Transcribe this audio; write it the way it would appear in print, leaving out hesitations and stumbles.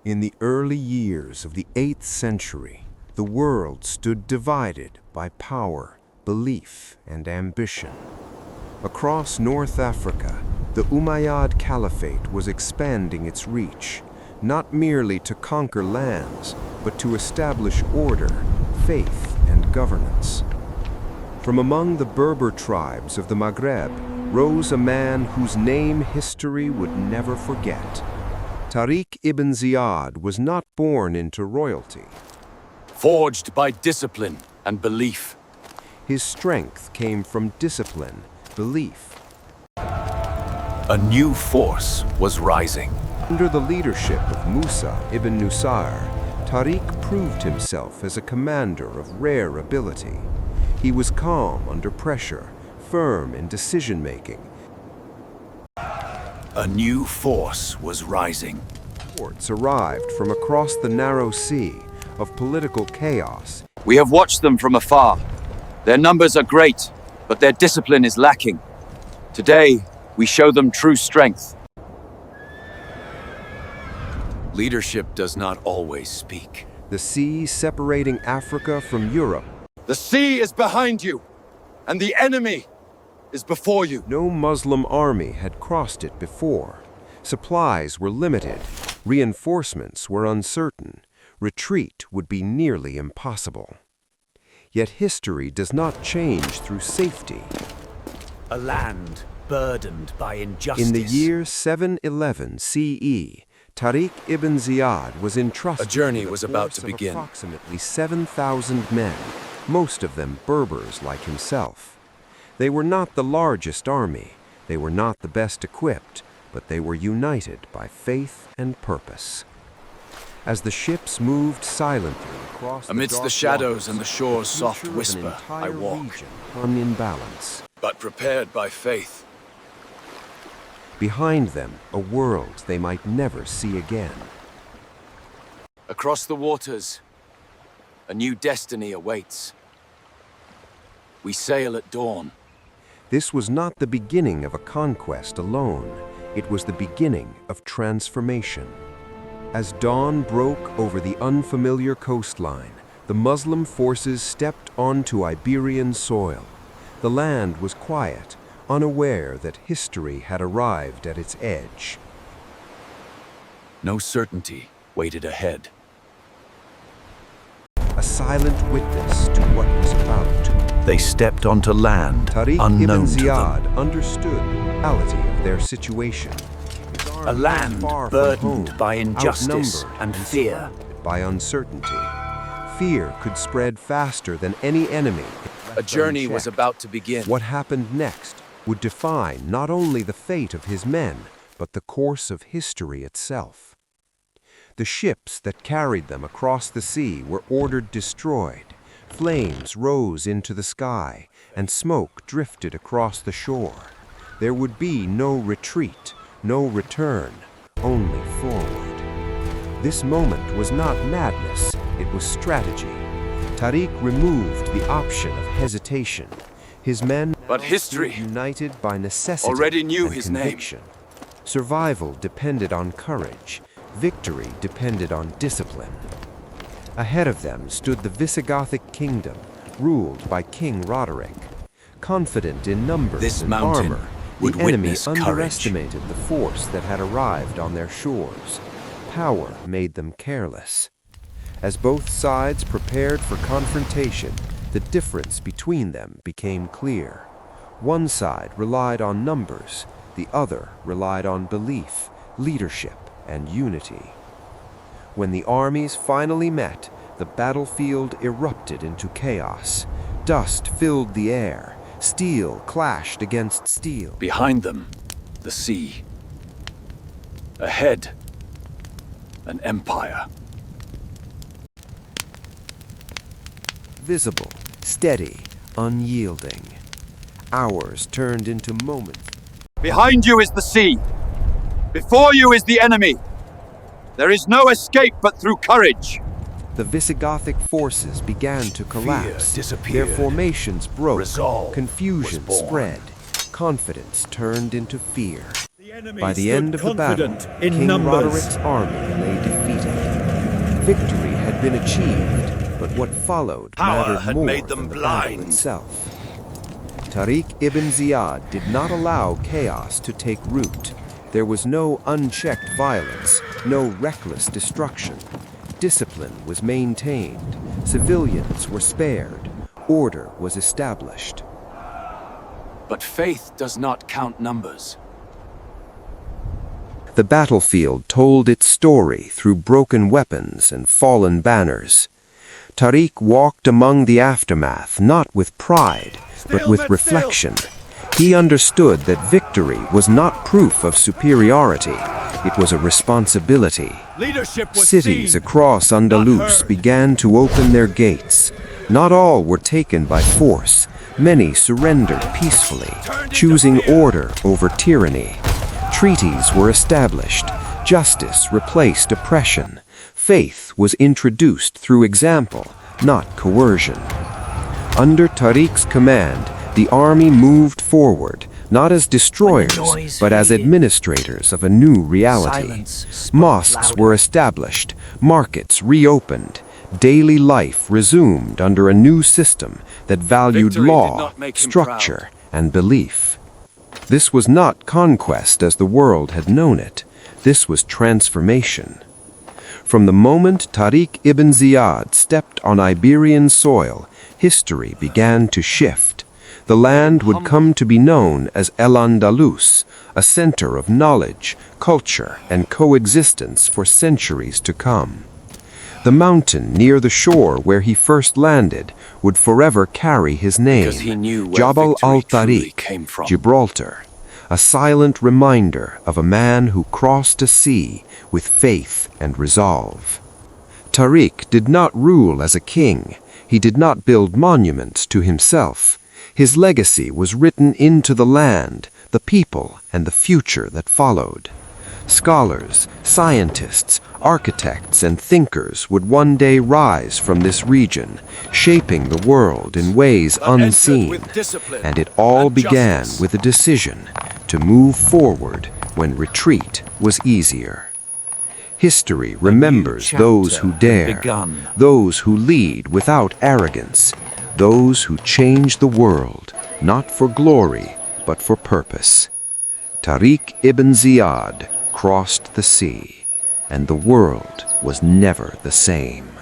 In the early years of the 8th century, the world stood divided by power, belief, and ambition. Across North Africa, the Umayyad Caliphate was expanding its reach, not merely to conquer lands, but to establish order, faith, and governance. From among the Berber tribes of the Maghreb rose a man whose name history would never forget. Tariq ibn Ziyad was not born into royalty. Forged by discipline and belief. His strength came from discipline, belief. A new force was rising. Under the leadership of Musa ibn Nusayr, Tariq proved himself as a commander of rare ability. He was calm under pressure, firm in decision-making. A new force was rising. Reports arrived from across the narrow sea of political chaos. We have watched them from afar. Their numbers are great, but their discipline is lacking. Today, we show them true strength. Leadership does not always speak. The sea separating Africa from Europe. The sea is behind you, and the enemy is before you. No Muslim army had crossed it before. Supplies were limited. Reinforcements were uncertain. Retreat would be nearly impossible. Yet history does not change through safety. A land burdened by injustice. In the year 711 CE, Tariq ibn Ziyad was entrusted A journey with was a about force to of begin. approximately 7,000 men, most of them Berbers like himself. They were not the largest army, they were not the best equipped, but they were united by faith and purpose. As the ships moved silently across Amidst the shadows and the shore's soft whisper, I walk, hung in balance. but prepared by faith. Behind them, a world they might never see again. Across the waters, a new destiny awaits. We sail at dawn. This was not the beginning of a conquest alone. It was the beginning of transformation. As dawn broke over the unfamiliar coastline, the Muslim forces stepped onto Iberian soil. The land was quiet, unaware that history had arrived at its edge. No certainty waited ahead. A silent witness to what was about. They stepped onto land Tariq ibn unknown to them. Ziyad understood the reality of their situation. His army A was land far from burdened home, by injustice outnumbered and fear. surrounded by uncertainty. Fear could spread faster than any enemy. A journey was about to begin. What happened next would define not only the fate of his men, but the course of history itself. The ships that carried them across the sea were ordered destroyed. Flames rose into the sky, and smoke drifted across the shore. There would be no retreat, no return, only forward. This moment was not madness, it was strategy. Tariq removed the option of hesitation. His men But history stood united by necessity already knew and his name. conviction. Survival depended on courage. Victory depended on discipline. Ahead of them stood the Visigothic kingdom, ruled by King Roderick. Confident in numbers This and mountain armor, would the enemy witness courage. underestimated the force that had arrived on their shores. Power made them careless. As both sides prepared for confrontation, the difference between them became clear. One side relied on numbers, the other relied on belief, leadership, and unity. When the armies finally met, the battlefield erupted into chaos. Dust filled the air. Steel clashed against steel. Behind them, the sea. Ahead, an empire. Visible, steady, unyielding. Hours turned into moments. Behind you is the sea. Before you is the enemy. There is no escape but through courage. The Visigothic forces began to collapse. disappeared. Their formations broke. Resolve Confusion was born. spread. Confidence turned into fear. The enemy By the stood end of the battle, confident in King numbers. Roderick's army lay defeated. Victory had been achieved, but what followed Power mattered had more made them than the battle blind. itself. Tariq ibn Ziyad did not allow chaos to take root. There was no unchecked violence, no reckless destruction. Discipline was maintained, civilians were spared, order was established. But faith does not count numbers. The battlefield told its story through broken weapons and fallen banners. Tariq walked among the aftermath not with pride, but with reflection. He understood that victory was not proof of superiority, it was a responsibility. Leadership was Cities seen, across not Andalus heard. began to open their gates. Not all were taken by force. Many surrendered peacefully, choosing order over tyranny. Treaties were established. Justice replaced oppression. Faith was introduced through example, not coercion. Under Tariq's command, the army moved forward, not as destroyers, but as administrators of a new reality. Mosques were established, markets reopened, daily life resumed under a new system that valued Victory did law, not make him structure, and belief. This was not conquest as the world had known it. This was transformation. From the moment Tariq ibn Ziyad stepped on Iberian soil, history began to shift. The land would come to be known as Al-Andalus, a center of knowledge, culture, and coexistence for centuries to come. The mountain near the shore where he first landed would forever carry his name, Because he knew where Jabal victory truly al-Tariq, came from. Gibraltar, a silent reminder of a man who crossed a sea with faith and resolve. Tariq did not rule as a king. He did not build monuments to himself. His legacy was written into the land, the people, and the future that followed. Scholars, scientists, architects, and thinkers would one day rise from this region, shaping the world in ways unseen. And it all began with a decision to move forward when retreat was easier. History remembers those who dare, those who lead without arrogance, those who change the world, not for glory, but for purpose. Tariq ibn Ziyad crossed the sea, and the world was never the same.